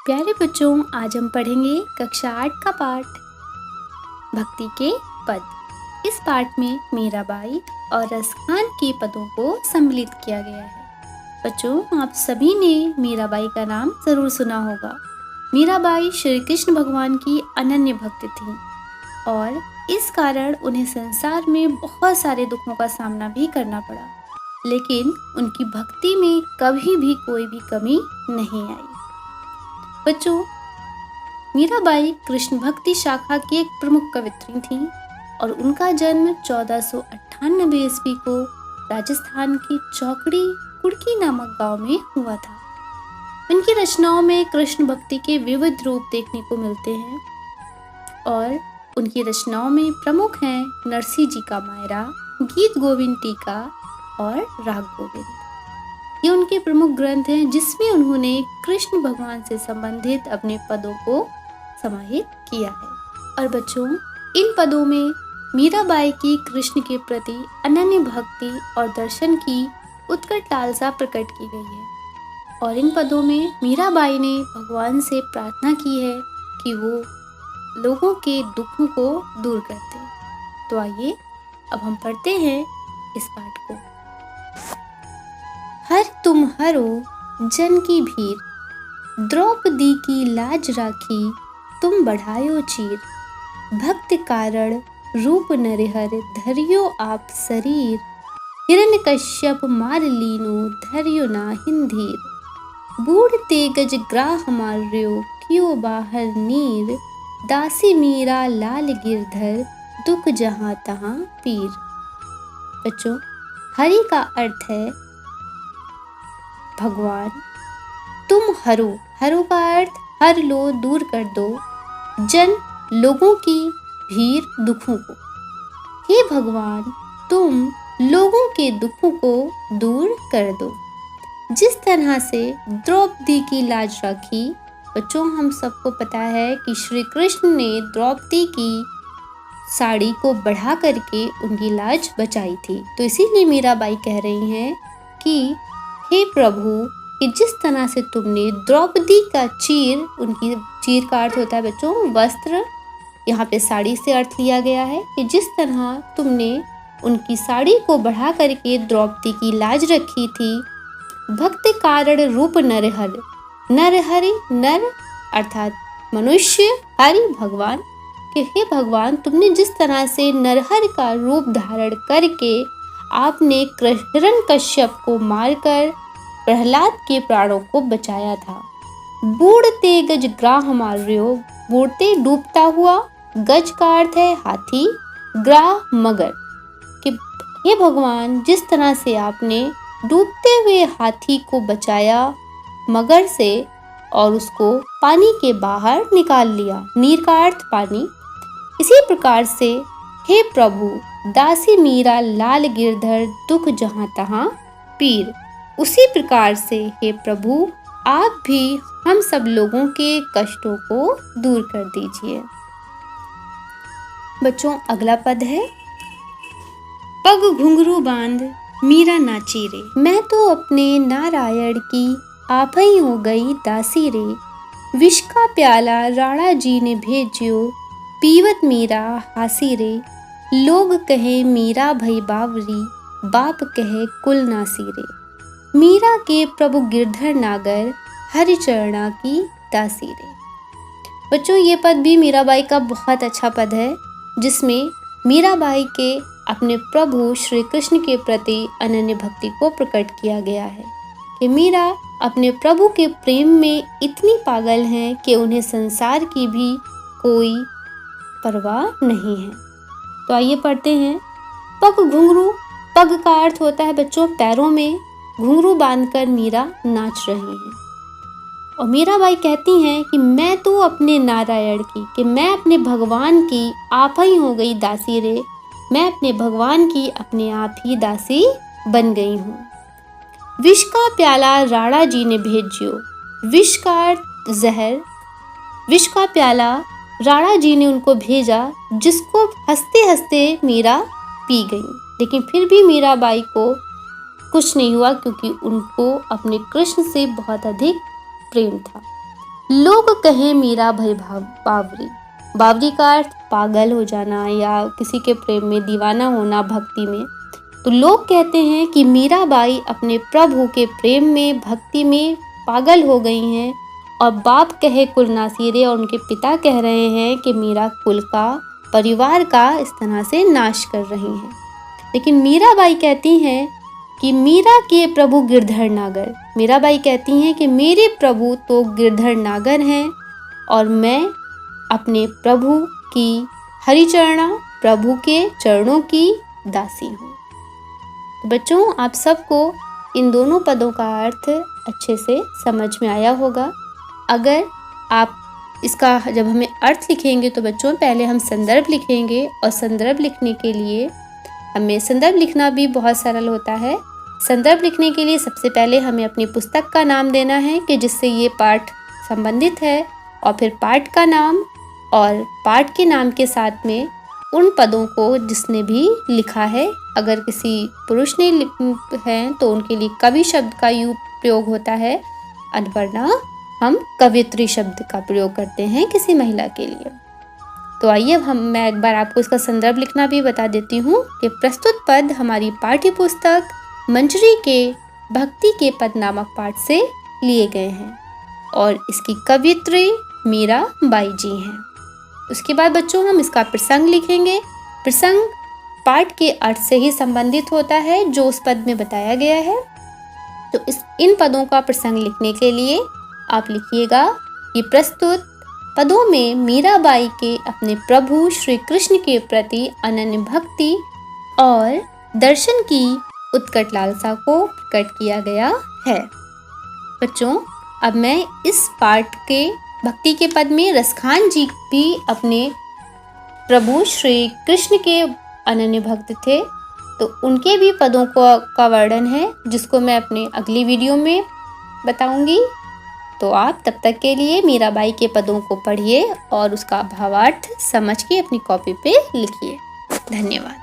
प्यारे बच्चों, आज हम पढ़ेंगे कक्षा 8 का पाठ भक्ति के पद। इस पाठ में मीराबाई और रसखान के पदों को सम्मिलित किया गया है। बच्चों, आप सभी ने मीराबाई का नाम जरूर सुना होगा। मीराबाई श्री कृष्ण भगवान की अनन्य भक्त थीं और इस कारण उन्हें संसार में बहुत सारे दुखों का सामना भी करना पड़ा, लेकिन उनकी भक्ति में कभी भी कोई भी कमी नहीं आई। बच्चों, मीराबाई कृष्ण भक्ति शाखा की एक प्रमुख कवित्री थीं और उनका जन्म 1498 ईस्वी को राजस्थान की चौकड़ी कुड़की नामक गांव में हुआ था। उनकी रचनाओं में कृष्ण भक्ति के विविध रूप देखने को मिलते हैं और उनकी रचनाओं में प्रमुख हैं नरसिंह जी का मायरा, गीत गोविंद टीका और राग गोविंद। ये उनके प्रमुख ग्रंथ हैं जिसमें उन्होंने कृष्ण भगवान से संबंधित अपने पदों को समाहित किया है। और बच्चों, इन पदों में मीराबाई की कृष्ण के प्रति अनन्य भक्ति और दर्शन की उत्कट लालसा प्रकट की गई है। और इन पदों में मीराबाई ने भगवान से प्रार्थना की है कि वो लोगों के दुखों को दूर करते। तो आइए अब हम पढ़ते हैं इस पाठ को। हर तुम हरो जन की भीर, द्रौपदी की लाज राखी तुम बढ़ायो चीर। भक्त कारण रूप नरहर धरियो आप शरीर, हिरण्यकश्यप मार लीनो धरियो नाहिन धीर। बूढ़ तेगज ग्राह मार्यो कियो बाहर नीर, दासी मीरा लाल गिरधर दुख जहाँ तहाँ पीर। बच्चों, हरि का अर्थ है भगवान। तुम हरो, हरो का अर्थ हर लो, दूर कर दो। जन, लोगों की, भीर, दुखों को। हे भगवान, तुम लोगों के दुखों को दूर कर दो। जिस तरह से द्रौपदी की लाज राखी। बच्चों, हम सबको पता है कि श्री कृष्ण ने द्रौपदी की साड़ी को बढ़ा करके उनकी लाज बचाई थी। तो इसीलिए मीराबाई कह रही हैं कि हे प्रभु, कि जिस तरह से तुमने द्रौपदी का चीर, उनकी चीर का अर्थ होता है बच्चों वस्त्र, यहाँ पे साड़ी से अर्थ लिया गया है, कि जिस तरह तुमने उनकी साड़ी को बढ़ा करके द्रौपदी की लाज रखी थी। भक्त कारण रूप नरहर, नरहरि, नर अर्थात मनुष्य, हरि भगवान, कि हे भगवान, तुमने जिस तरह से नरहर का रूप धारण करके आपने हिरण्यकश्यप को मारकर प्रहलाद के प्राणों को बचाया था। बूढ़ते गज ग्राह मार्यो, बूढ़ते डूबता हुआ, गज का अर्थ है हाथी, ग्राह मगर, कि हे भगवान, जिस तरह से आपने डूबते हुए हाथी को बचाया मगर से और उसको पानी के बाहर निकाल लिया। नीर का अर्थ पानी। इसी प्रकार से हे प्रभु, दासी मीरा लाल गिरधर दुख जहाँ तहाँ पीर। उसी प्रकार से हे प्रभु, आप भी हम सब लोगों के कष्टों को दूर कर दीजिए। बच्चों, अगला पद है पग घुंघरू बांध मीरा नाची रे। मैं तो अपने नारायण की आप ही हो गई दासी रे। विष का प्याला राणा जी ने भेजियो, पीवत मीरा हासी रे। लोग कहे मीरा भई बावरी, बाप कहे कुल नासी रे। मीरा के प्रभु गिरधर नागर, हरि चरणा की दासी रे। बच्चों, ये पद भी मीराबाई का बहुत अच्छा पद है, जिसमें मीराबाई के अपने प्रभु श्री कृष्ण के प्रति अनन्य भक्ति को प्रकट किया गया है कि मीरा अपने प्रभु के प्रेम में इतनी पागल हैं कि उन्हें संसार की भी कोई परवाह नहीं है। तो आइए पढ़ते हैं। पग घुंघरू, पग का अर्थ होता है बच्चों पैरों में, घुंघरू बांधकर मीरा नाच रही हैं। और मीराबाई कहती हैं कि मैं तो अपने नारायण की, कि मैं अपने भगवान की आप ही हो गई दासी रे। मैं अपने भगवान की अपने आप ही दासी बन गई हूँ। विष का प्याला राणा जी ने भेजियो। विष का अर्थ जहर। विष का प्याला राणा जी ने उनको भेजा, जिसको हंसते हंसते मीरा पी गई। लेकिन फिर भी मीराबाई को कुछ नहीं हुआ, क्योंकि उनको अपने कृष्ण से बहुत अधिक प्रेम था। लोग कहें मीरा भई बावरी। बावरी का अर्थ पागल हो जाना या किसी के प्रेम में दीवाना होना, भक्ति में। तो लोग कहते हैं कि मीराबाई अपने प्रभु के प्रेम में, भक्ति में पागल हो गई हैं, और बाप कहे कुल नासीरे, और उनके पिता कह रहे हैं कि मीरा कुल का, परिवार का इस तरह से नाश कर रही हैं। लेकिन मीराबाई कहती हैं कि मीरा के प्रभु गिरधर नागर। मीराबाई कहती हैं कि मेरे प्रभु तो गिरधर नागर हैं और मैं अपने प्रभु की हरिचरणा, प्रभु के चरणों की दासी हूँ। तो बच्चों, आप सबको इन दोनों पदों का अर्थ अच्छे से समझ में आया होगा। अगर आप इसका जब हमें अर्थ लिखेंगे तो बच्चों पहले हम संदर्भ लिखेंगे, और संदर्भ लिखने के लिए हमें संदर्भ लिखना भी बहुत सरल होता है। संदर्भ लिखने के लिए सबसे पहले हमें अपनी पुस्तक का नाम देना है कि जिससे ये पाठ संबंधित है, और फिर पाठ का नाम, और पाठ के नाम के साथ में उन पदों को जिसने भी लिखा है। अगर किसी पुरुष ने हैं तो उनके लिए कवि शब्द का प्रयोग होता है, वरना हम कवियत्री शब्द का प्रयोग करते हैं किसी महिला के लिए। तो आइए मैं एक बार आपको इसका संदर्भ लिखना भी बता देती हूँ कि प्रस्तुत पद हमारी पाठ्य पुस्तक मंजरी के भक्ति के पद नामक पाठ से लिए गए हैं, और इसकी कवियत्री मीराबाई जी हैं। उसके बाद बच्चों हम इसका प्रसंग लिखेंगे। प्रसंग पाठ के अर्थ से ही संबंधित होता है जो उस पद में बताया गया है। तो इन पदों का प्रसंग लिखने के लिए आप लिखिएगा कि प्रस्तुत पदों में मीराबाई के अपने प्रभु श्री कृष्ण के प्रति अनन्य भक्ति और दर्शन की उत्कट लालसा को प्रकट किया गया है। बच्चों, अब मैं इस पाठ के भक्ति के पद में रसखान जी भी अपने प्रभु श्री कृष्ण के अनन्य भक्त थे, तो उनके भी पदों का वर्णन है जिसको मैं अपने अगली वीडियो में बताऊंगी। तो आप तब तक के लिए मीराबाई के पदों को पढ़िए और उसका भावार्थ समझ के अपनी कॉपी पे लिखिए। धन्यवाद।